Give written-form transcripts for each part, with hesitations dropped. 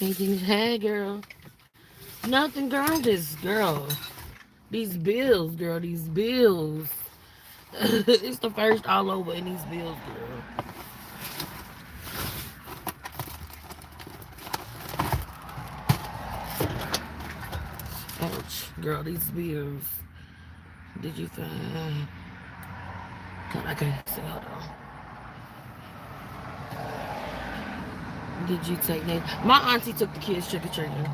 Thinking, hey, girl. Nothing, girl. This girl. These bills, girl. These bills. It's the first all over in these bills, girl. Ouch, girl. These bills. Did you find? God, I can't say. Hold on. Did you take Nate? My auntie took the kids trick or treating.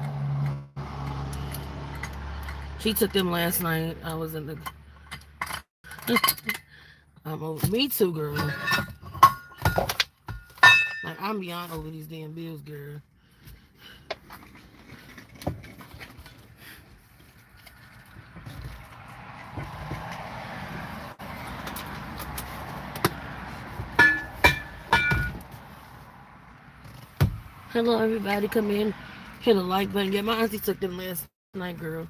She took them last night. I was in the. I'm over. Me too, girl. Like I'm beyond over these damn bills, girl. Hello, everybody. Come in, hit a like button. Yeah, my auntie took them last night, girl.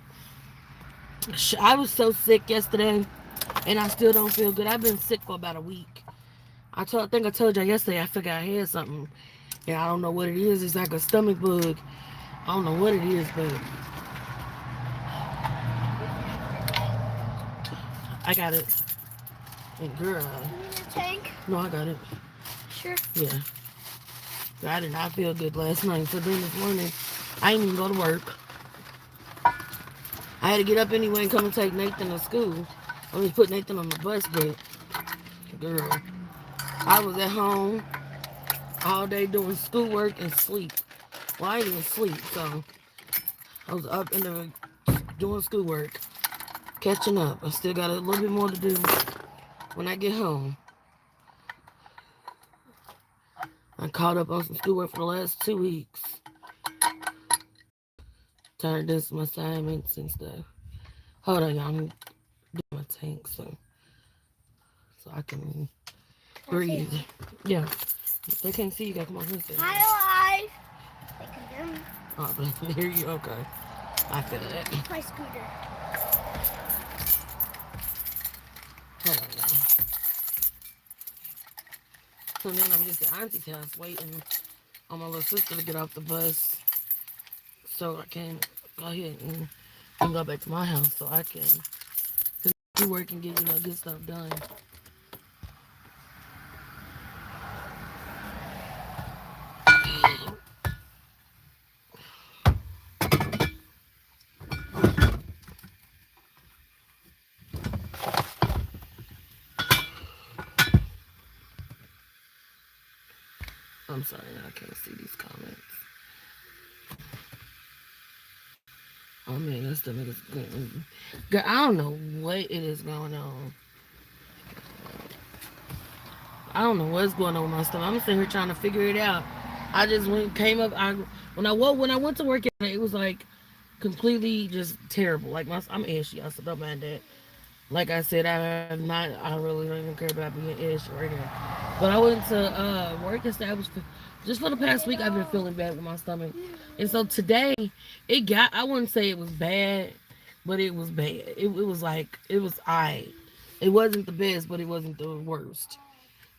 I was so sick yesterday, and I still don't feel good. I've been sick for about a week. I think I told y'all yesterday. I figured I had something, and I don't know what it is. It's like a stomach bug. I don't know what it is, but I got it. And girl, You need a tank? no, I got it. Sure. Yeah, I did not feel good last night. So then this morning, I didn't even go to work. I had to get up anyway and come and take Nathan to school. I mean, put Nathan on the bus, but girl, I was at home all day doing schoolwork and sleep. Well, I didn't even sleep, so I was up in the doing schoolwork, catching up. I still got a little bit more to do when I get home. I caught up on some schoolwork for the last 2 weeks. Turned in some assignments and stuff. Hold on, y'all. I'm doing my tank so I can breathe. Yeah. They can't see you. Gotta come on here. Hi, live. They can hear me. Oh, but I hear you. Okay. I feel that. My scooter. Hold on, y'all. So then I'm just at Auntie's house waiting on my little sister to get off the bus so I can go ahead and go back to my house so I can do work and get, good stuff done. I'm sorry, I can't see these comments. Oh man, that stomach is good. Girl, I don't know what it is going on. I don't know what's going on with my stomach. I'm sitting here trying to figure it out. I just came up. When I went to work, it was like completely just terrible. Like I'm ashy. I said, don't mind that. Like I said, I really don't even care about being ashy right now. But I went to work yesterday. Just for the past week, I've been feeling bad with my stomach, and so today I wouldn't say it was bad, but it was bad. It was like it was I. It wasn't the best, but it wasn't the worst.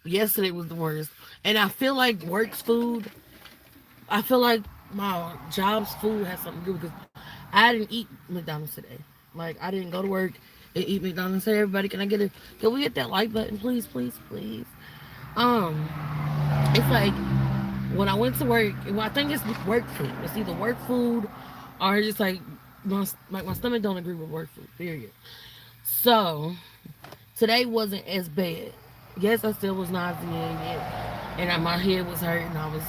Yesterday was the worst, and I feel like work's food. I feel like my job's food has something to do because I didn't eat McDonald's today. Like I didn't go to work and eat McDonald's. Hey everybody, can we hit that like button, please, please, please? Um, it's like when I went to work. Well, I think it's work food. It's either work food or just like my stomach don't agree with work food. Period. So today wasn't as bad. Yes, I still was nauseated, and my head was hurting. I was,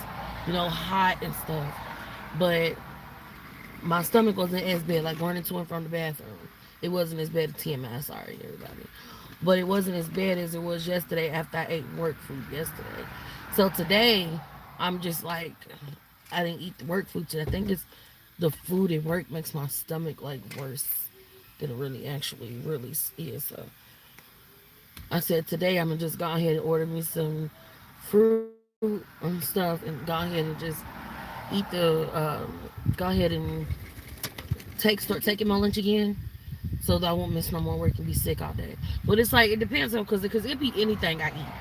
hot and stuff. But my stomach wasn't as bad, like running to and from the bathroom. It wasn't as bad as TMI, sorry everybody. But it wasn't as bad as it was yesterday after I ate work food yesterday. So today, I'm just like, I didn't eat the work food today. I think it's the food at work makes my stomach like worse than it really actually really is. So I said today I'm gonna just go ahead and order me some fruit and stuff and go ahead and just eat go ahead and start taking my lunch again so that I won't miss no more work and be sick all day. But it's like it depends on because it be anything I eat.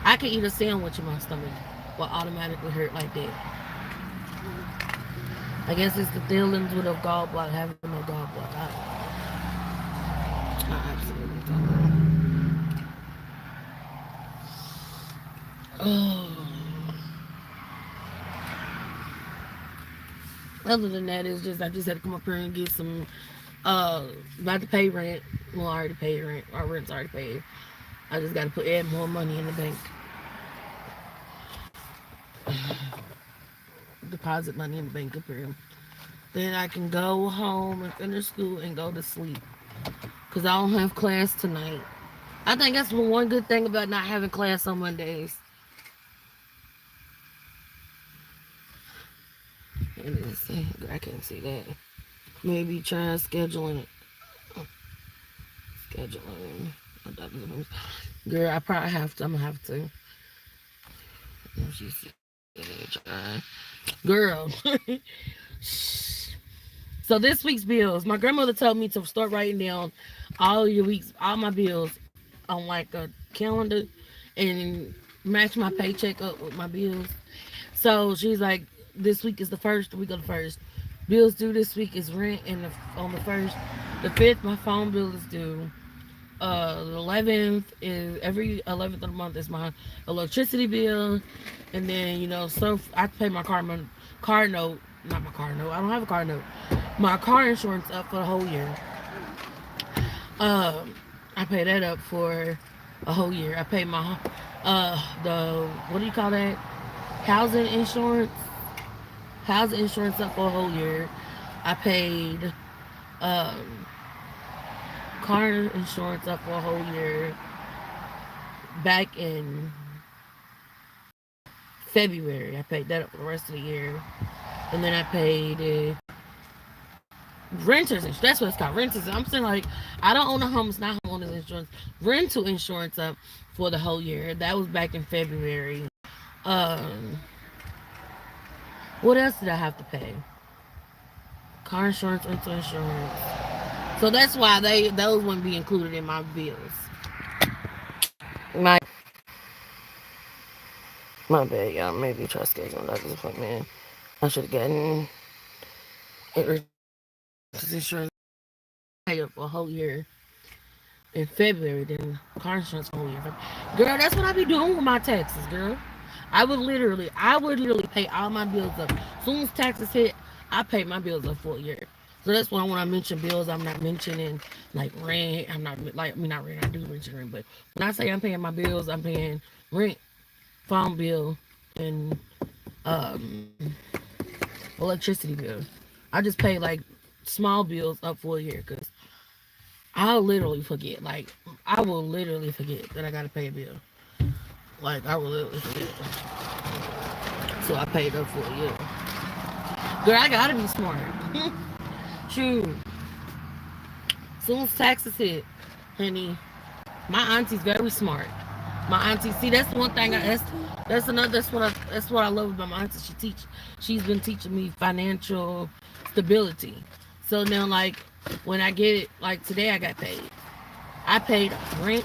I can eat a sandwich in my stomach will automatically hurt like that. I guess it's the feelings with a gallbladder, having no gallbladder. I absolutely don't know. Oh. Other than that, it's just I just had to come up here and get some. About to pay rent. Well, I already paid rent. Our rent's already paid. I just got to add more money in the bank. Deposit money in the bank up here. Then I can go home and finish school and go to sleep. Because I don't have class tonight. I think that's one good thing about not having class on Mondays. I can't see that. Maybe try scheduling it. Scheduling. Girl, I probably have to. I'm gonna have to. She said, girl. So this week's bills. My grandmother told me to start writing down all my bills on like a calendar and match my paycheck up with my bills. So she's like, this week is the first, the week of the first. Bills due this week is rent, and on the first, the 5th, my phone bill is due. The 11th is every 11th of the month is my electricity bill, and then so I pay my car note. Not my car note. I don't have a car note. My car insurance up for the whole year. I pay that up for a whole year. I pay my the what do you call that? Housing insurance. Housing insurance up for a whole year. I paid car insurance up for a whole year back in February. I paid that up for the rest of the year. And then I paid renters insurance. That's what it's called. Renters. I'm saying, like, I don't own a home. It's not homeowners insurance. Rental insurance up for the whole year. That was back in February. What else did I have to pay? Car insurance, rental insurance. So that's why those wouldn't be included in my bills. My bad, y'all. Maybe try scheduling a doctor's appointment. I should have gotten insurance pay up for a whole year in February, then car insurance for a whole year. Girl, that's what I be doing with my taxes, girl. I would literally pay all my bills up. As soon as taxes hit, I pay my bills up for a year. So that's why when I mention bills, I'm not mentioning like rent. I'm not like not rent. I do mention rent, but when I say I'm paying my bills, I'm paying rent, phone bill, and electricity bill. I just pay like small bills up for a year because I'll literally forget. Like I will literally forget that I gotta pay a bill. Like I will literally forget. So I paid up for a year. Girl, I gotta be smart. True. Soon as taxes hit, honey, my auntie's very smart. My auntie, see, that's one thing. That's what I love about my auntie. She's been teaching me financial stability. So now, like, when I get it, like today, I got paid. I paid rent.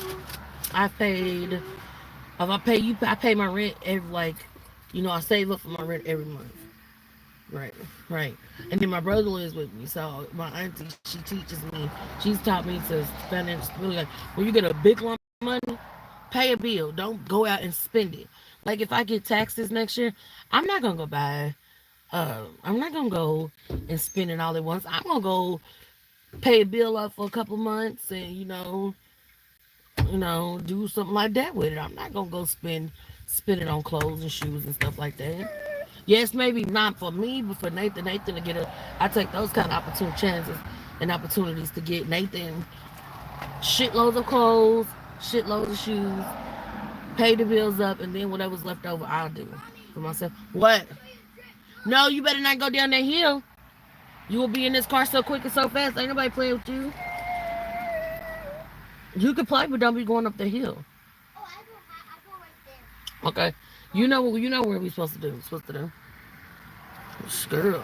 I paid. If I pay you, I pay my rent every I save up for my rent every month. Right. And then my brother lives with me, so my auntie, she teaches me. She's taught me to financial stability. Like when you get a big lump of money, pay a bill. Don't go out and spend it. Like if I get taxes next year, I'm not gonna go buy. I'm not gonna go and spend it all at once. I'm gonna go pay a bill up for a couple months and do something like that with it. I'm not gonna go spend it on clothes and shoes and stuff like that. Yes, maybe not for me, but for Nathan. Nathan to get I take those kind of opportune chances and opportunities to get Nathan shitloads of clothes, shitloads of shoes, pay the bills up, and then whatever's left over, I'll do for myself. What? No, you better not go down that hill. You will be in this car so quick and so fast. Ain't nobody playing with you. You can play, but don't be going up the hill. Oh, I go right there. Okay. You know what we're supposed to do. We're supposed to do. Girl.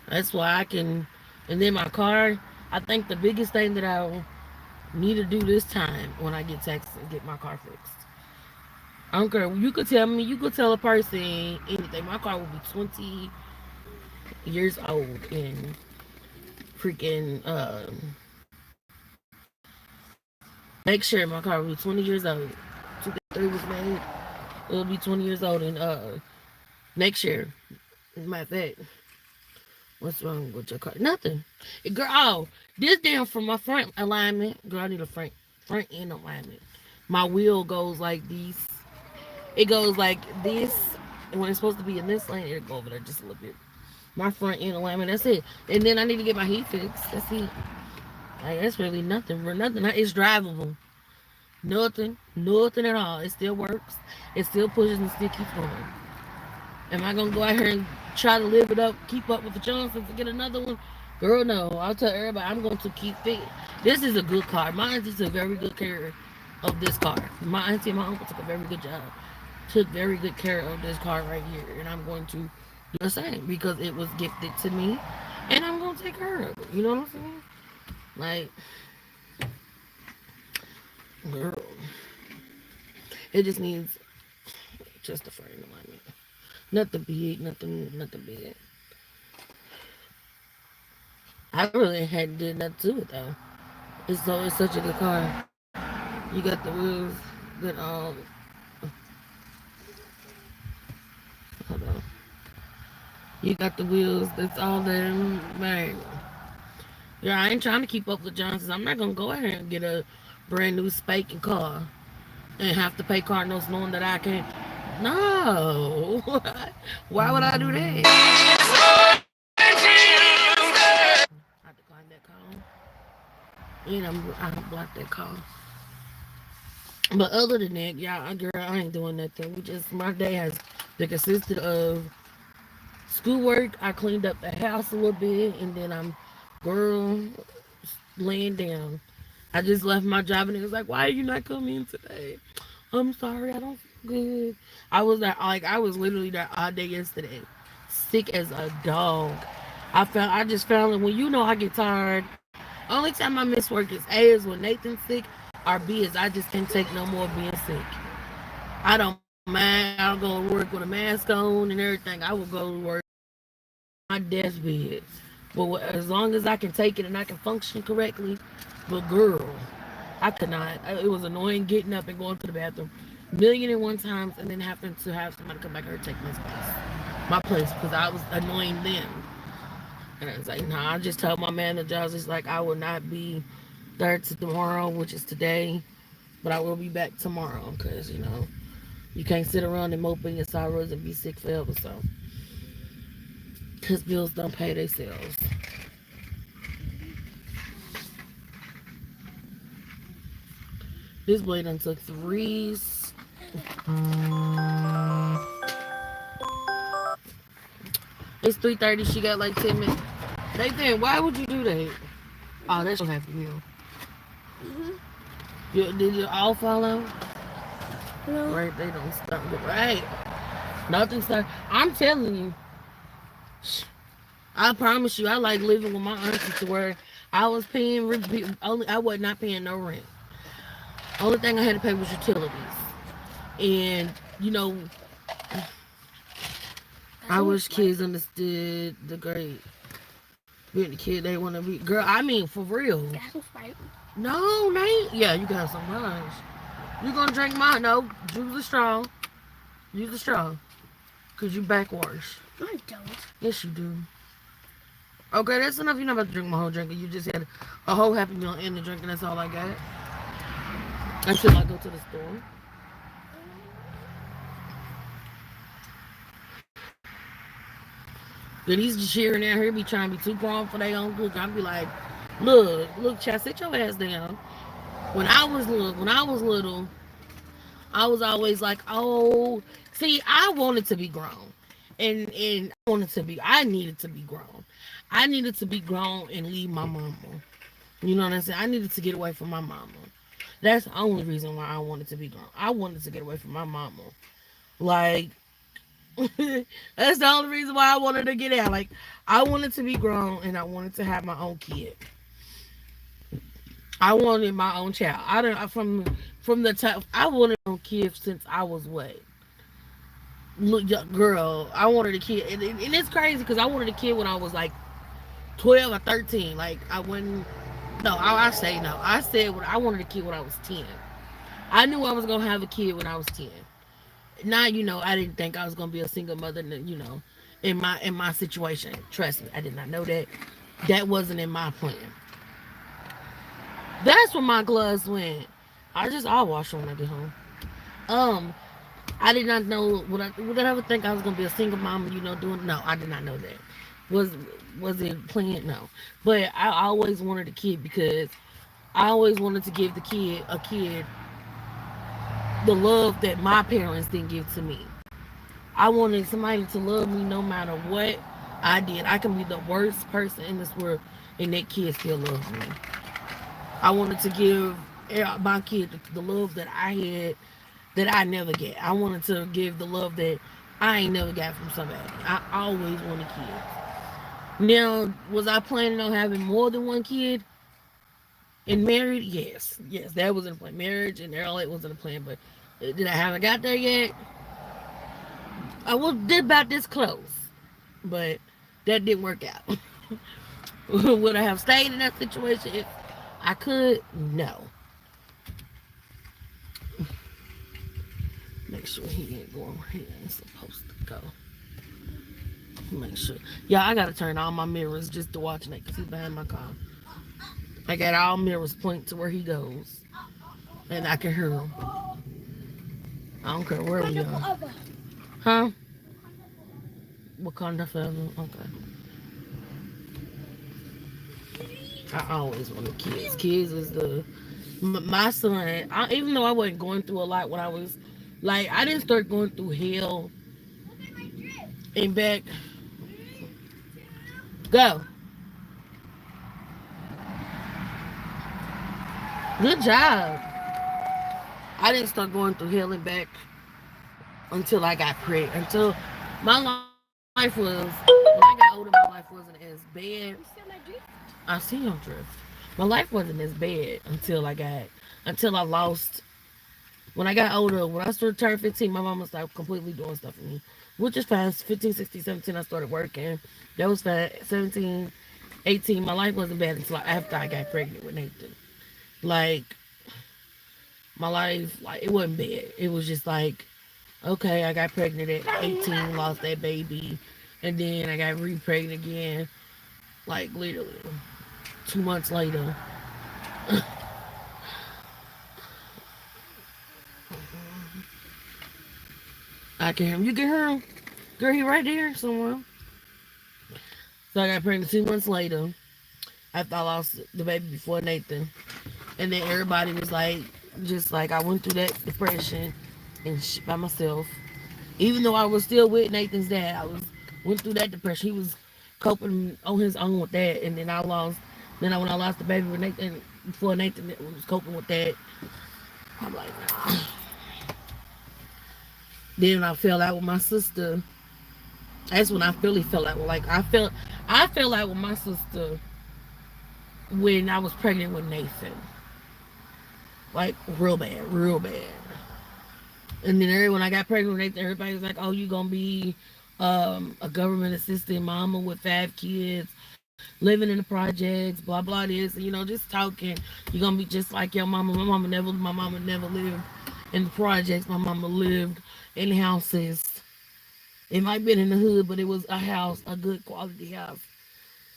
That's why I can. And then my car. I think the biggest thing that I need to do this time when I get taxes is get my car fixed. I don't care. You could tell me. You could tell a person anything. birthday, my car will be 20 years old in freaking next year. My car will be 20 years old. 2003 was made. It'll be 20 years old in next year. Matter of fact, what's wrong with your car? Nothing. Girl, oh, this damn from my front alignment. Girl, I need a front end alignment. My wheel goes like these. It goes like this. And when it's supposed to be in this lane, it'll go over there just a little bit. My front end alignment, that's it. And then I need to get my heat fixed. That's it. Like, that's really nothing. For nothing. It's drivable. Nothing at all. It still works. It still pushes and still keeps going. Am I gonna go out here and try to live it up, keep up with the Johnsons to get another one? Girl, no. I'll tell everybody I'm going to keep fit. This is a good car. My auntie took very good care of this car. My auntie and my uncle took a very good job. Took very good care of this car right here. And I'm going to do the same because it was gifted to me. And I'm going to take care of it. You know what I'm saying? Like, girl. It just needs just a frame alignment. Nothing big, nothing big. I really hadn't did nothing to it though. It's such a good car. You got the wheels that hold on. You got the wheels that's all that man. Yeah, I ain't trying to keep up with Johnsons. I'm not gonna go ahead and get a brand new spanking car and have to pay car notes knowing that I can't. No. Why would I do that? I declined that call. And I blocked that call. But other than that, yeah, girl, I ain't doing nothing. My day has been consisted of schoolwork. I cleaned up the house a little bit, and then girl, laying down. I just left my job, and it was like, why are you not coming today? I'm sorry, I don't feel good. I was literally there all day yesterday, sick as a dog. I just found that when I get tired, only time I miss work is when Nathan's sick, or B is I just can't take no more being sick. I don't mind. I'll go to work with a mask on and everything. I will go to work on my deathbed. But as long as I can take it and I can function correctly, but girl, I could not. It was annoying getting up and going to the bathroom million and one times and then having to have somebody come back here and take my place, because I was annoying them. And I was like, nah, I just told my manager, I was just like, I will not be there to tomorrow, which is today, but I will be back tomorrow, because, you can't sit around and mope in your sorrows and be sick forever, so. Because bills don't pay themselves. This boy done took threes. It's 3:30. She got like 10 minutes. Nathan, why would you do that? Oh, that's what happened to you. Did it all fall out? No. Right, they don't stop. Right. Nothing start. I'm telling you. I promise you, I like living with my auntie to where I was paying I was not paying no rent. Only thing I had to pay was utilities. And, I wish kids understood the great being the kid they want to be. Girl, I mean, for real. No, Nate. Yeah, you got some lunch. You gonna drink mine? No, use the straw. Use the straw. Because you backwash. No, I don't. Yes, you do. Okay, that's enough. You're not about to drink my whole drink. You just had a whole Happy Meal and the drink, and that's all I got. Until I go to the store. Then he's cheering out here, be trying to be too grown for their own good. I'll be like, look, child, sit your ass down. When I was little, I was always like, oh, see, I wanted to be grown. And I needed to be grown. I needed to be grown and leave my mama. You know what I'm saying? I needed to get away from my mama. That's the only reason why I wanted to be grown. I wanted to get away from my mama. Like, that's the only reason why I wanted to get out. Like, I wanted to be grown and I wanted to have my own kid. I wanted my own child. From the time I wanted my own kid since I was what? Look, girl, I wanted a kid, and it's crazy because I wanted a kid when I was like 12 or 13. Like I wouldn't. No, I say no. I said I wanted a kid when I was 10. I knew I was gonna have a kid when I was 10. Now I didn't think I was gonna be a single mother. In my situation. Trust me, I did not know that. That wasn't in my plan. That's where my gloves went. I'll wash them when I get home. Um, I did not know would I ever think I was gonna be a single mom. Doing no, I did not know that. Was was it planned? No, but I always wanted a kid because I always wanted to give a kid the love that my parents didn't give to me. I wanted somebody to love me no matter what I did. I can be the worst person in this world, and that kid still loves me. I wanted to give my kid the love that I had that I never get. I wanted to give the love that I ain't never got from somebody. I always wanted kids. Now, was I planning on having more than one kid and married? Yes, yes, that was in the plan. Marriage and all that was in the plan, but did I haven't got there yet? I was did about this close, but that didn't work out. Would I have stayed in that situation if I could? No. Make sure he ain't going where he ain't supposed to go. Make sure. Yeah, I gotta turn all my mirrors just to watch Nate because he's behind my car. I got all mirrors point to where he goes, and I can hear him. I don't care where we are. Huh? Wakanda forever. Okay. I always wanted kids. Kids is my son. Even though I wasn't going through a lot when I was like, I didn't start going through hell and back. Go. Good job. I didn't start going through hell and back until I got pregnant. Until my life was, when I got older, my life wasn't as bad. I see him drift. My life wasn't as bad until I lost. When I got older, when I started turning 15, my mama started completely doing stuff for me, which is fast. 15, 16, 17, I started working. That was fast. 17, 18, my life wasn't bad until after I got pregnant with Nathan. Like, my life, like, it wasn't bad. It was just like, okay, I got pregnant at 18, lost that baby, and then I got re-pregnant again, like, literally 2 months later. I can hear him. You can hear him? Girl, he right there somewhere. So I got pregnant 2 months later after I lost the baby before Nathan. And then everybody was like, just like I went through that depression and shit by myself. Even though I was still with Nathan's dad, went through that depression. He was coping on his own with that. And then I lost, when I lost the baby with Nathan, before Nathan was coping with that, I'm like, nah. Then I fell out with my sister. That's when I really felt like I felt like with my sister when I was pregnant with Nathan. Like real bad, real bad. And then when I got pregnant with Nathan, everybody was like, "Oh, you gonna be a government assistant mama with 5 kids, living in the projects, blah blah this, and, just talking. You're gonna be just like your mama. My mama never lived in the projects. My mama lived in houses. It might have been in the hood, but it was a house, a good quality house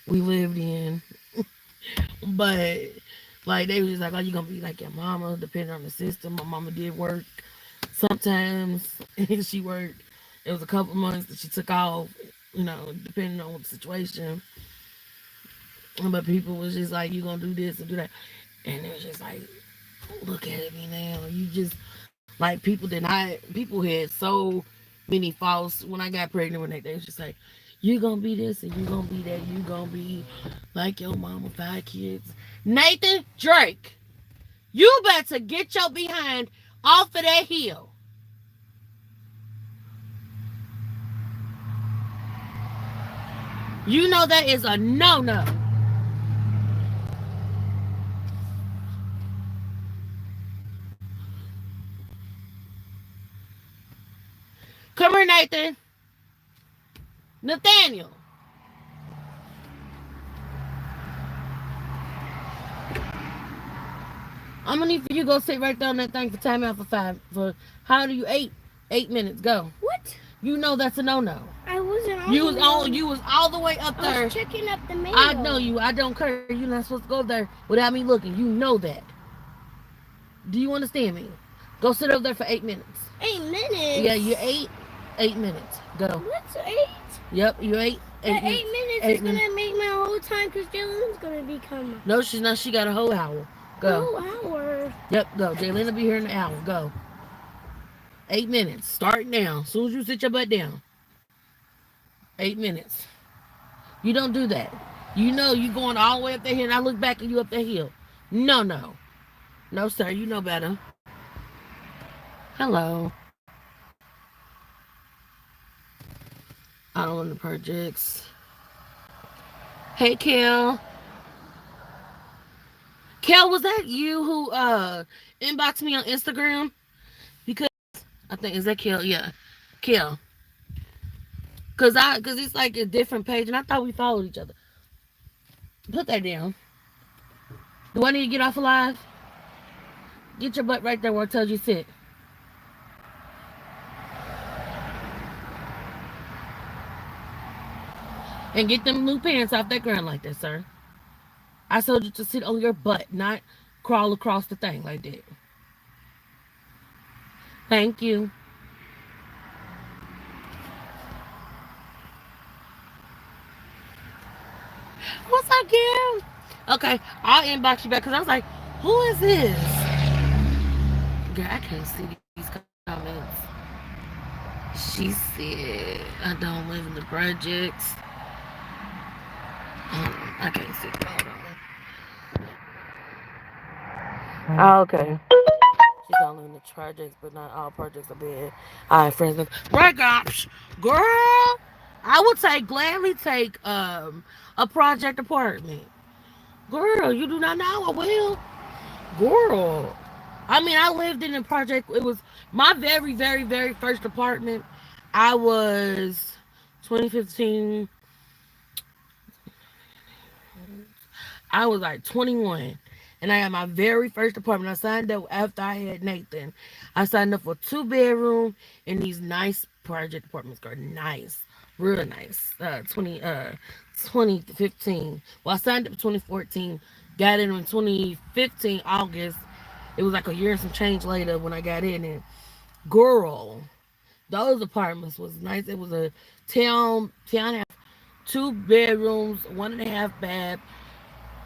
we lived in. But like they was just like, oh, you gonna be like your mama, depending on the system. My mama did work sometimes. She worked. It was a couple months that she took off, depending on the situation. But people was just like, you gonna do this and do that, and it was just like, look at me now. You just like people had so many false. When I got pregnant with they was just like, you gonna be this and you gonna be that. You gonna be like your mama, 5 kids. Nathan Drake, you better get your behind off of that hill. You know that is a no-no. Come here, Nathan. Nathaniel. I'm gonna need for you to go sit right there on that thing for timeout for 5. For how do you 8 minutes? Go. What? You know that's a no. I wasn't on. You was all the way up I there. was checking up the mail. I know you. I don't care. You're not supposed to go there without me looking. You know that. Do you understand me? Go sit over there for 8 minutes. 8 minutes? Yeah, you 8 minutes. Go. What's 8? Yep, you 8. That 8 minutes is gonna make my whole time because Jalen's gonna become. No, she's not. She got a whole hour. Go. Whole hour. Yep, go. Jalen will be here in an hour. Go. 8 minutes. Start now. As soon as you sit your butt down. 8 minutes. You don't do that. You know you going all the way up the hill and I look back at you up the hill. No. No, sir. You know better. Hello. I don't want the projects. Hey, Kel. Kel, was that you who inboxed me on Instagram? Because I think is that Kel? Yeah, Kel. Cause it's like a different page, and I thought we followed each other. Put that down. Do I need to get off alive? Get your butt right there where it tells you sit. And get them new pants off that ground like that, sir. I told you to sit on your butt, not crawl across the thing like that. Thank you. What's up, Kim? Okay, I'll inbox you back because I was like, who is this? Girl, I can't see these comments. She said, I don't live in the projects. I can't see. Hold on. Oh, okay. She's only in the projects, but not all projects are bad. All right, friends. Right, gosh. Girl, I would gladly take a project apartment. Girl, you do not know. I will. Girl. I mean, I lived in a project. It was my very, very, very first apartment. I was 2015. I was like 21. And I had my very first apartment. I signed up after I had Nathan. I signed up for 2-bedroom in these nice project apartments. Girl, nice. Real nice. 2015. Well, I signed up in 2014. Got in 2015, August. It was like a year and some change later when I got in. And girl, those apartments was nice. It was a townhouse, 2 bedrooms, 1.5 bath.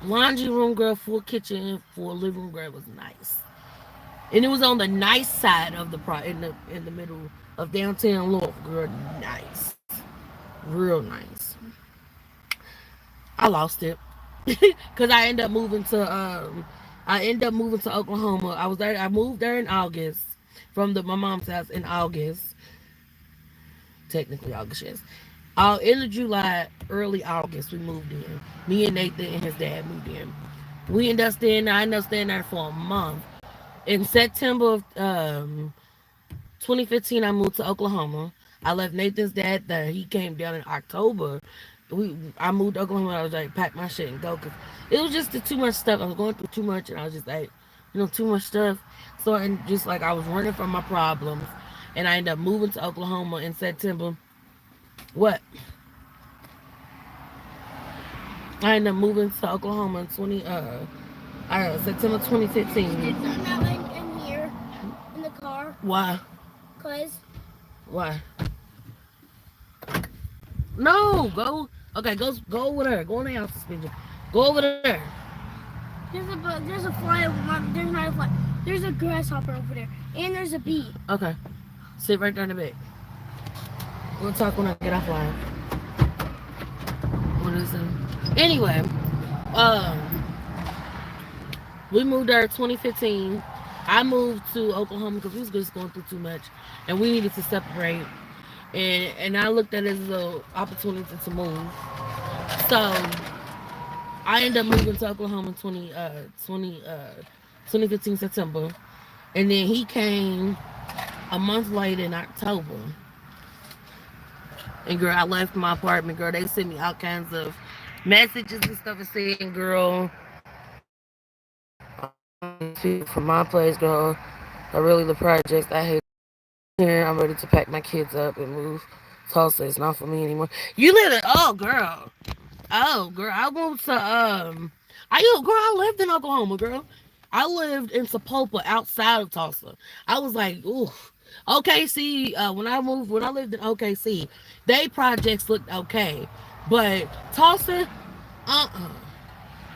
Laundry room, girl, full kitchen, full living room, girl. It was nice, and it was on the nice side of the in the middle of downtown Louisville, girl. Nice, real nice. I lost it because I ended up moving to Oklahoma. I was there. I moved there in August from my mom's house in August. Technically August, yes. End of July, early August, we moved in. Me and Nathan and his dad moved in. I ended up staying there for a month. In September of 2015, I moved to Oklahoma. I left Nathan's dad there. He came down in October. I moved to Oklahoma. I was like, pack my shit and go. Cause it was just too much stuff. I was going through too much, and I was just like, too much stuff. So, and just like I was running from my problems, and I ended up moving to Oklahoma in September. What? I ended up moving to Oklahoma in September 2015. Did something out in here in the car? Why? Why? No, go. Okay, go over there. Go in the house suspension. Go over there. There's a fly over there's not a fly. There's a grasshopper over there, and there's a bee. Okay, sit right there in the bed. We'll talk when I get offline. What is it? Anyway, we moved there 2015. I moved to Oklahoma because we was just going through too much, and we needed to separate. And I looked at it as an opportunity to move. So I ended up moving to Oklahoma in 2015 September, and then he came a month later in October. And girl, I left my apartment. Girl, they sent me all kinds of messages and stuff and saying, girl, from my place, girl. I really the projects. I hate here. I'm ready to pack my kids up and move. Tulsa is not for me anymore. You live in oh girl, I moved to I lived in Oklahoma, girl. I lived in Sapulpa outside of Tulsa. I was like, ooh. OKC, when I lived in OKC, they projects looked okay. But Tulsa, uh-uh.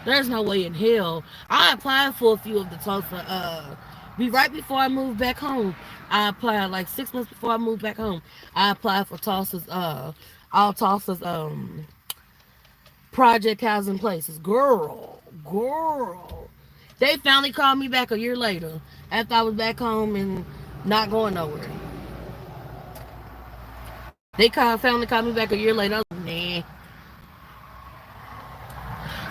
There's no way in hell. I applied for a few of the Tulsa. Be right before I moved back home. I applied like 6 months before I moved back home. I applied for Tulsa's all Tulsa's project housing places. Girl. They finally called me back a year later after I was back home and not going nowhere. Finally called me back a year later. I was like, nah.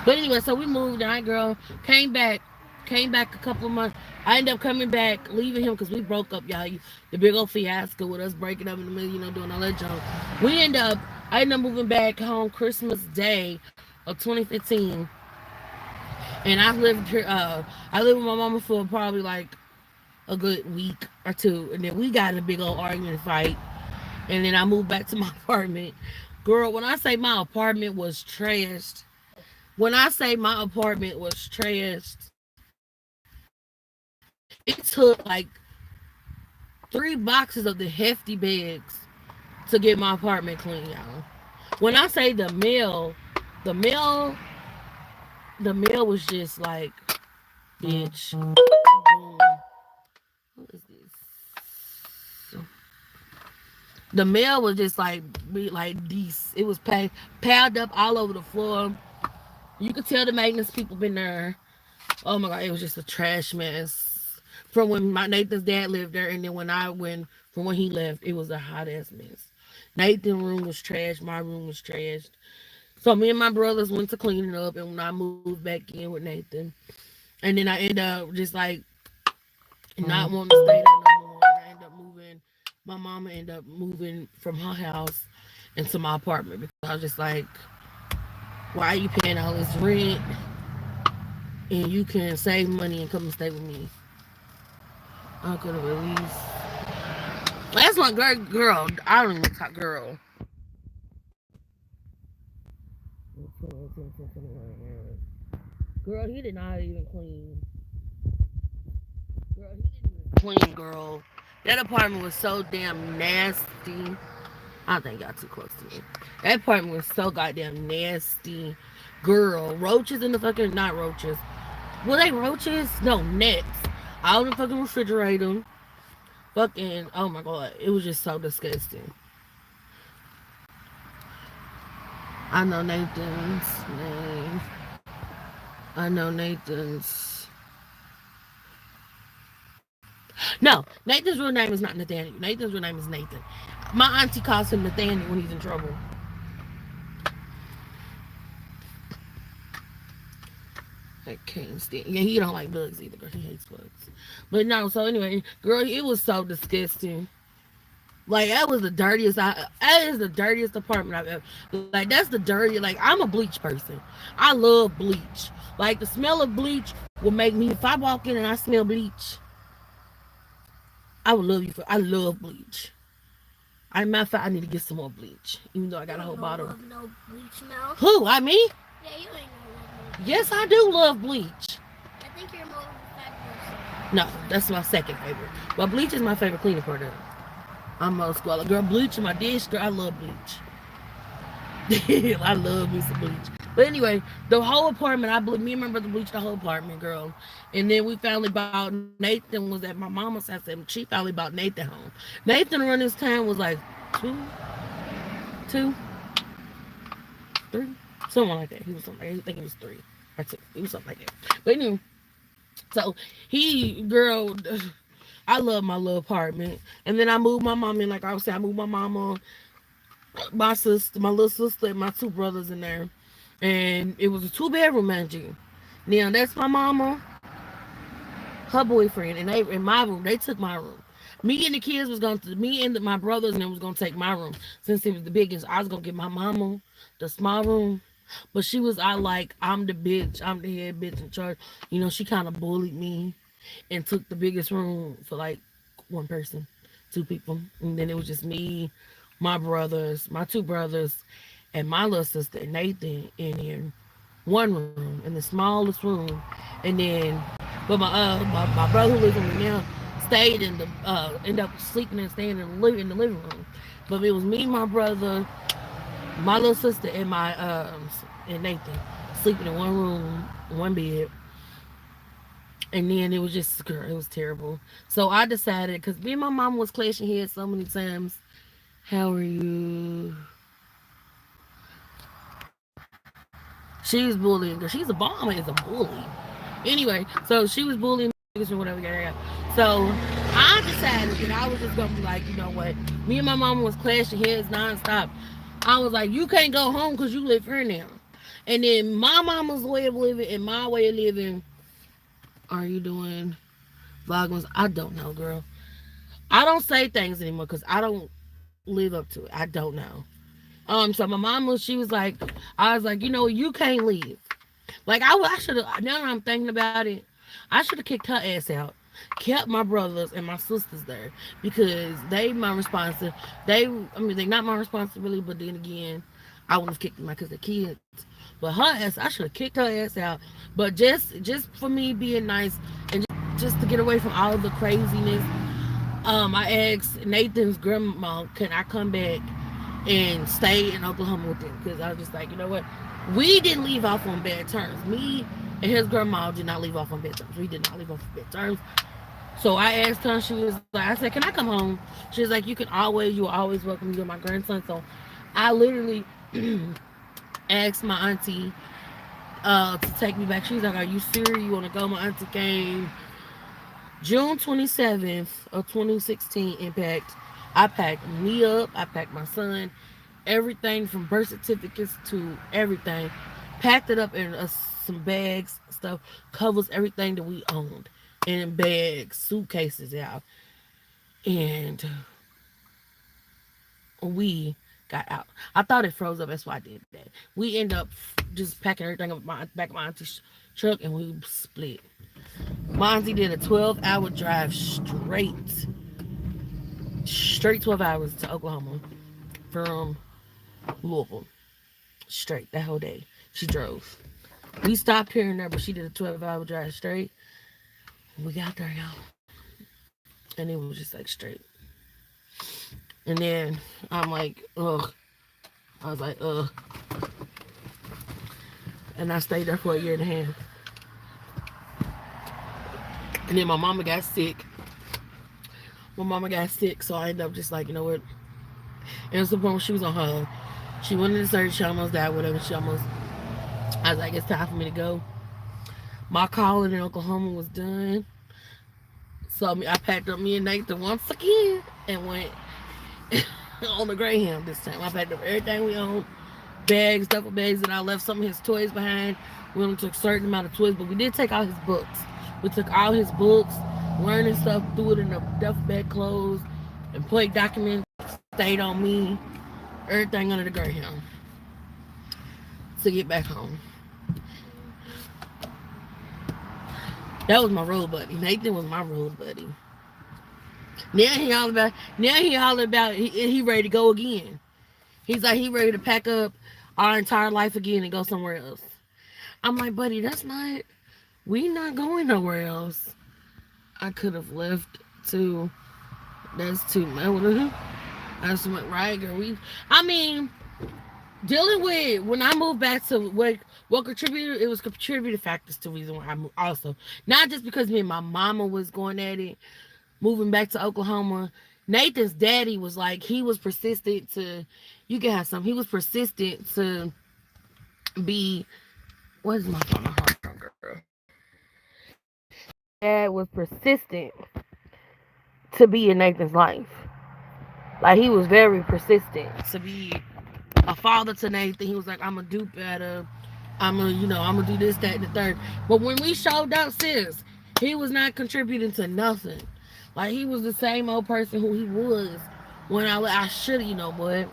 But anyway, so we moved. And I girl came back a couple of months. I ended up coming back, leaving him because we broke up, y'all. The big old fiasco with us breaking up in the middle, doing all that junk. I ended up moving back home Christmas Day of 2015, and I lived here. I lived with my mama for probably like a good week or two, and then we got in a big old argument fight, and then I moved back to my apartment. Girl, when I say my apartment was trashed, it took like 3 boxes of the hefty bags to get my apartment clean, y'all. When I say the mail, the mail was just like, bitch. Boom. What is this? The mail was just like these. It was piled up all over the floor. You could tell the maintenance people been there. Oh my god, it was just a trash mess. From when my Nathan's dad lived there, and then from when he left, it was a hot ass mess. Nathan's room was trash. My room was trashed. So me and my brothers went to clean it up, and when I moved back in with Nathan, and then I ended up just like not wanting to stay there no more. And I ended up moving. My mama ended up moving from her house into my apartment because I was just like, why are you paying all this rent and you can save money and come and stay with me? I could have released. That's my girl. I don't even talk girl. Girl, he did not even clean. Girl, he didn't even clean, girl. That apartment was so damn nasty. I think y'all too close to me. That apartment was so goddamn nasty. Girl, roaches in the fucking, not roaches. Were they roaches? No, nets. All in the fucking refrigerator. Fucking, oh my god. It was just so disgusting. I know Nathan's name. I know Nathan's. No, Nathan's real name is not Nathaniel. Nathan's real name is Nathan. My auntie calls him Nathaniel when he's in trouble. I can't stand. Yeah, he don't like bugs either, girl. He hates bugs. But no, so anyway, girl, it was so disgusting. Like that was the dirtiest. That is the dirtiest apartment I've ever. Like that's the dirty. Like I'm a bleach person. I love bleach. Like the smell of bleach will make me. If I walk in and I smell bleach, I would love you for. I love bleach. Matter of fact, I need to get some more bleach, even though I got a whole bottle. Love no bleach now. Who? I me? Yeah, you ain't gonna love no bleach. Yes, I do love bleach. I think you're more of a fat No, that's my second favorite. But bleach is my favorite cleaning product. I'm old school. Girl, bleach in my dish, girl. I love bleach. I love me some bleach. But anyway, the whole apartment, me and my brother bleached the whole apartment, girl. And then we finally bought, Nathan was at my mama's house, and she finally bought Nathan home. Nathan around this time was like two, three, something like that. He was something. I think he was 3 or 2. He was something like that. But anyway, so girl, I love my little apartment. And then I moved my mom in, like I was saying, I moved my mama, my sister, my little sister, and my 2 brothers in there. And it was a 2-bedroom, man. Now that's my mama, her boyfriend, and they in my room. They took my room. Me and the kids was going to me and my brothers and them was gonna take my room since he was the biggest. I was gonna get my mama the small room, but she was I like I'm the bitch, I'm the head bitch in charge. You know, she kind of bullied me and took the biggest room for like one person, two people, and then it was just me, my brothers, my two brothers, and my little sister Nathan in one room in the smallest room, and then but my brother who lives with me now stayed in the ended up sleeping and staying in the living room, but it was me, my brother, my little sister, and Nathan sleeping in one room, one bed, and then it was just girl, it was terrible. So I decided because me and my mom was clashing heads so many times. How are you? She was bullying because she's a bomber, is a bully. Anyway, so she was bullying me or whatever. So I decided that I was just gonna be like, you know what? Me and my mama was clashing heads nonstop. I was like, you can't go home because you live here now. And then my mama's way of living and my way of living. Are you doing vloggers? I don't know, girl. I don't say things anymore because I don't live up to it. I don't know. So my mama, she was like, I was like, you know, you can't leave. Like I should have. Now that I'm thinking about it, I should have kicked her ass out, kept my brothers and my sisters there because they my responsibility. I mean, they not my responsibility, but then again, I would have kicked them out because they're kids. But her ass, I should have kicked her ass out. But just for me being nice and just to get away from all of the craziness, I asked Nathan's grandma, can I come back and stay in Oklahoma with him? Because I was just like, you know what? We didn't leave off on bad terms. Me and his grandma did not leave off on bad terms. We did not leave off on bad terms. So I asked her, she was like, I said, can I come home? She was like, you are always welcome. You're my grandson. So I literally asked my auntie to take me back. She was like, are you serious? You want to go? My auntie came June 27th of 2016 and I packed me up. I packed my son, everything from birth certificates to everything. Packed it up in some bags, stuff, covers, everything that we owned. In bags, suitcases out. And we got out. I thought it froze up. That's why I did that. We ended up just packing everything up back of my auntie's truck and we split. My auntie did a 12-hour drive straight 12 hours to Oklahoma from Louisville. Straight that whole day. She drove. We stopped here and there, but she did a 12-hour drive straight. We got there, y'all. And it was just like straight. And then I'm like, ugh. I was like, ugh. And I stayed there for a year and a half. And then my mama got sick. So I ended up just like, you know what? And it was the point when she was on her. She went into surgery, she almost died, whatever. I was like, it's time for me to go. My calling in Oklahoma was done. So I packed up me and Nathan once again and went on the Greyhound this time. I packed up everything we owned, bags, duffel bags, and I left some of his toys behind. We only took a certain amount of toys, but we did take all his books. We took all his books, learning stuff, threw it in the duffel bag, clothes, and plate documents, stayed on me, everything under the Greyhound to get back home. That was my road buddy. Nathan was my road buddy. Now he all about he ready to go again. He's like he ready to pack up our entire life again and go somewhere else. I'm like, buddy, we not going nowhere else. I could have left too. That's too much. That's right, girl. Dealing with when I moved back to what contributed, it was contributing factors to the reason why I moved also. Not just because me and my mama was going at it, moving back to Oklahoma. Nathan's daddy was like, he was persistent to, you can have some, he was persistent to be, what is my phone, girl? Dad was persistent to be in Nathan's life. Like, he was very persistent to be a father to Nathan. He was like, I'm gonna do better. I'm gonna do this, that, and the third. But when we showed up, sis, he was not contributing to nothing. Like he was the same old person who he was when I should have, but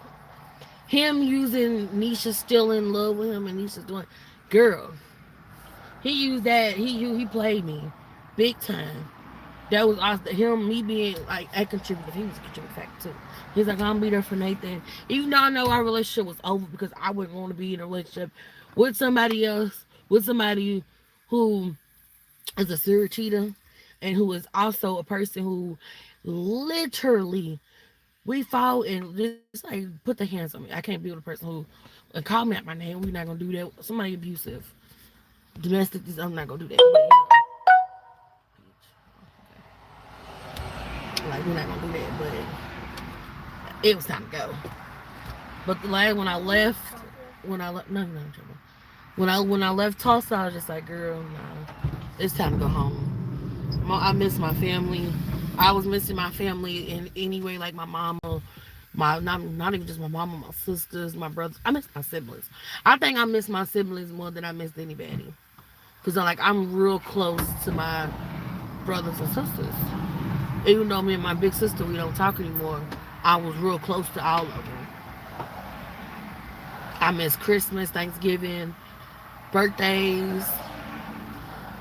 him using Nisha still in love with him and Nisha doing, girl, he used that. He played me big time. That was us. Him, me being like a contributor. He was a contributing factor too. He's like, I'm gonna be there for Nathan. Even though I know our relationship was over because I wouldn't want to be in a relationship with somebody else, with somebody who is a serial cheater and who is also a person who literally we fought and just like put the hands on me. I can't be with a person who and call me out my name. We're not gonna do that. Somebody abusive, domestic. I'm not gonna do that. But, like we're not gonna do that. But it was time to go. But the last when I left, no, no trouble. When I left Tulsa, I was just like, girl, no, it's time to go home. I miss my family. I was missing my family in any way, like my mama, my not even just my mama, my sisters, my brothers. I miss my siblings. I think I miss my siblings more than I missed anybody, cause I'm real close to my brothers and sisters. Even though me and my big sister we don't talk anymore, I was real close to all of them. I miss Christmas, Thanksgiving, birthdays,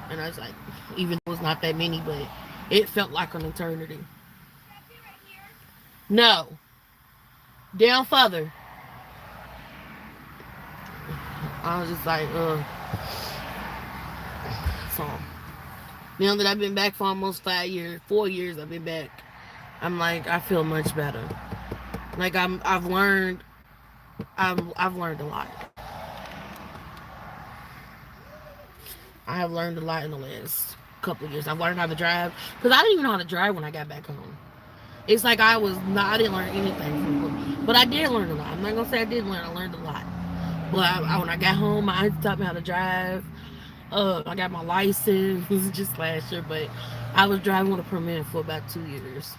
and I was like, even though it was not that many, but it felt like an eternity. No, down further. I was just like, so now that I've been back for almost 5 years, 4 years I've been back, I'm like, I feel much better. Like I've learned a lot. I have learned a lot in the last couple of years. I've learned how to drive because I didn't even know how to drive when I got back home. It's like I didn't learn anything from it, but I did learn a lot. I'm not gonna say I didn't learn. I learned a lot. But when I got home, my auntie taught me how to drive. I got my license just last year, but I was driving with a permit for about 2 years,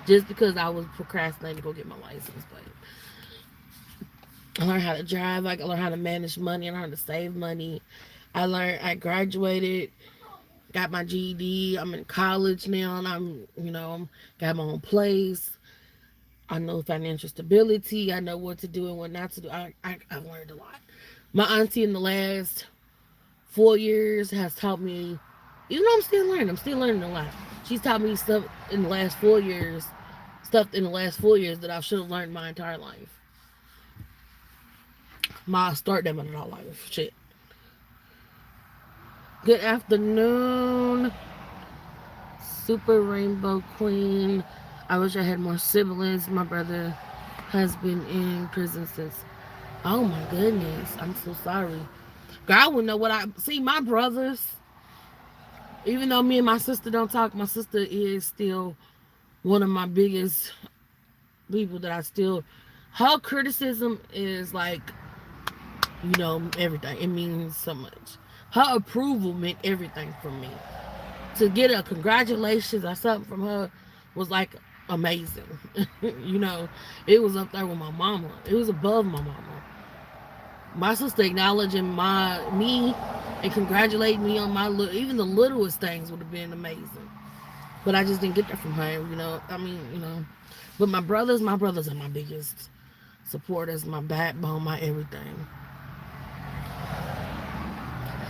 just because I was procrastinating to go get my license. But I learned how to drive. Like I learned how to manage money. I learned how to save money. I graduated, got my GED. I'm in college now, and got my own place. I know financial stability. I know what to do and what not to do. I've learned a lot. My auntie in the last 4 years has taught me, even though I'm still learning a lot. She's taught me stuff in the last 4 years that I should have learned my entire life. My start that my entire life. Shit. Good afternoon, Super Rainbow Queen. I wish I had more siblings. My brother has been in prison since. Oh my goodness. I'm so sorry. God, I wouldn't know what I see. My brothers, even though me and my sister don't talk, my sister is still one of my biggest people that I still. Her criticism is like, everything. It means so much. Her approval meant everything from me. To get a congratulations or something from her was like amazing. It was up there with my mama. It was above my mama. My sister acknowledging me and congratulating me on even the littlest things would have been amazing. But I just didn't get that from her. But my brothers are my biggest supporters, my backbone, my everything.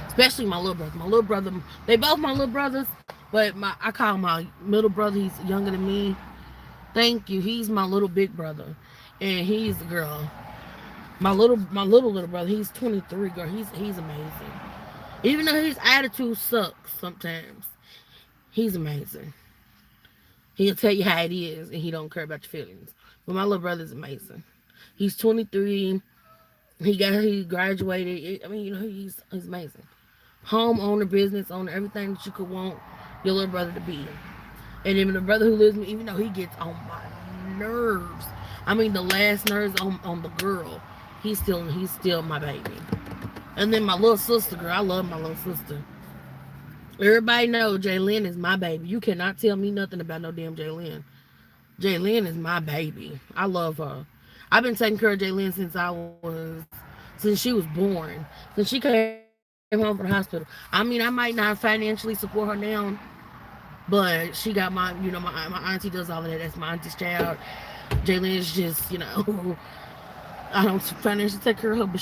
Especially my little brother. My little brother, they both my little brothers, but I call my middle brother, he's younger than me. Thank you. He's my little big brother. And he's the girl. My little brother, he's 23, girl. He's amazing. Even though his attitude sucks sometimes, he's amazing. He'll tell you how it is and he don't care about your feelings. But my little brother's amazing. He's 23. He graduated. He's amazing. Homeowner, business owner, everything that you could want your little brother to be. And even the brother who lives with me, even though he gets on my nerves, the last nerves on the girl, he's still my baby. And then my little sister, girl, I love my little sister. Everybody knows Jaylyn is my baby. You cannot tell me nothing about no damn Jaylyn. Jaylyn is my baby. I love her. I've been taking care of Jaylyn since she was born. Since she came home from the hospital. I might not financially support her now, But she got my, my auntie does all of that. That's my auntie's child. Jalen is just, I don't financially take care of her, but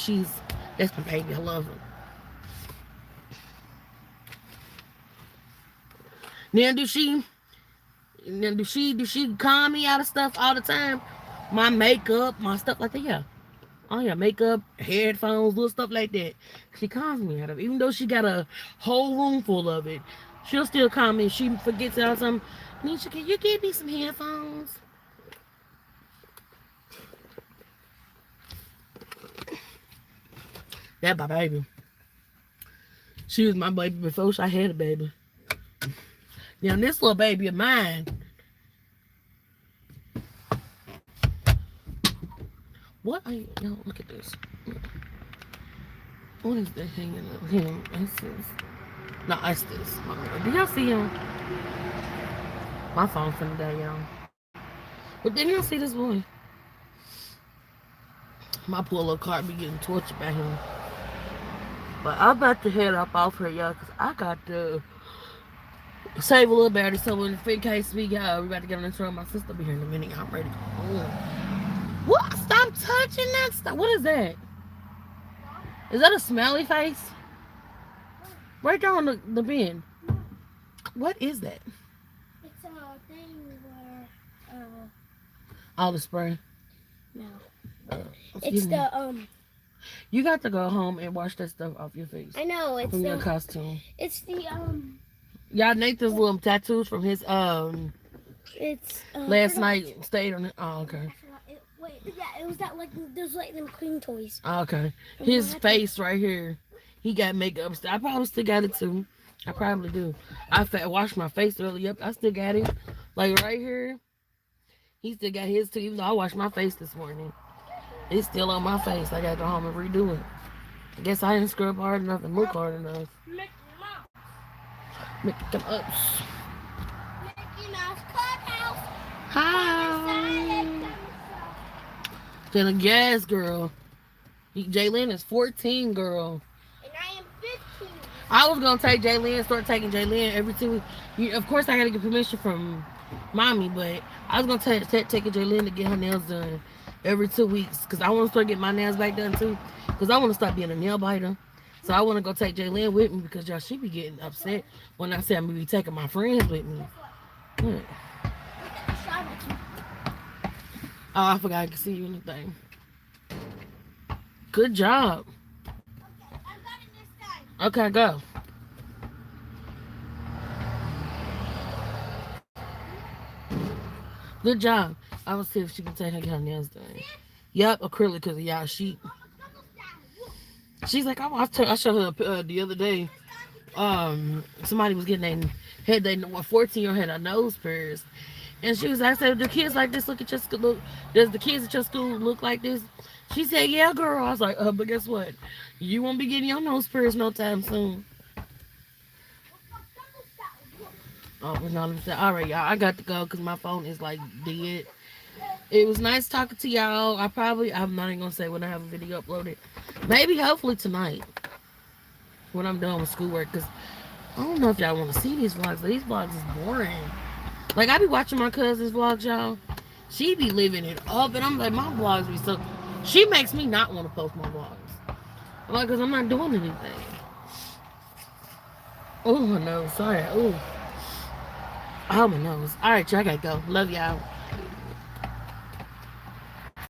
that's my baby. I love her. Now do she calm me out of stuff all the time? My makeup, my stuff like that, yeah. Oh yeah, makeup, headphones, little stuff like that. She calms me out of it. Even though she got a whole room full of it, she'll still calm me. She forgets it all the time. Nisha, can you give me some headphones? That my baby. She was my baby before I had a baby. Now this little baby of mine. What are you? No, look at this. What is that hanging up? Him. It's this. No, it's this. Do y'all see him? My phone's finna die, y'all. But then y'all see this boy. My poor little cart be getting tortured by him. But I'm about to head up off here, y'all, because I got to save a little battery. So in case we about to get on this road, my sister be here in a minute. I'm ready to go home. What? Stop touching that stuff. What is that? Is that a smiley face? Right there on the bin. What is that? It's a thing where, All the spray. no. Excuse It's me. the, You got to go home and wash that stuff off your face. I know, it's From your the, costume. it's the, Y'all Nathan's little tattoos from his it's, last night stayed on it. Oh, okay. It was that, like, those, like, them clean toys. Oh, okay. His face right here. He got makeup. I probably still got it too. I probably do. I washed my face earlier. Yep, I still got it. Like right here. He still got his too. Even though I washed my face this morning. It's still on my face. I gotta go home and redo it. I guess I didn't scrub hard enough and look hard enough. Mickey Mouse. Mickey Mouse Clubhouse. Hi. Jalen, yes, girl. Jalen is 14, girl. And I am 15. I was gonna take Jalen, start taking Jalen every 2 weeks. Of course, I gotta get permission from mommy, but I was gonna taking Jalen to get her nails done every 2 weeks because I want to start getting my nails back done too. Because I want to start being a nail biter. So I want to go take Jalen with me because y'all, she be getting upset when I say I'm gonna be taking my friends with me. What? Oh, I forgot I could see you in the thing. Good job. Okay, go. Good job. I will see if she can take her nails done. Yep, acrylic because of y'all sheet. She's like, I showed her the other day. Somebody was getting their 14-year-old had a nose pierced. And she was like, I said, do kids like this look at your school? Look, does the kids at your school look like this? She said, yeah, girl. I was like, but guess what? You won't be getting your nose pierced no time soon. Oh, all right, y'all. I got to go because my phone is like dead. It was nice talking to y'all. I'm not even going to say when I have a video uploaded. Maybe, hopefully tonight. When I'm done with schoolwork. Because I don't know if y'all want to see these vlogs. But these vlogs is boring. Like, I be watching my cousin's vlogs, y'all. She be living it up. And I'm like, my vlogs be so... She makes me not want to post my vlogs. Like, because I'm not doing anything. Oh, my nose. Sorry. Oh, my nose. All right, y'all. I got to go. Love y'all.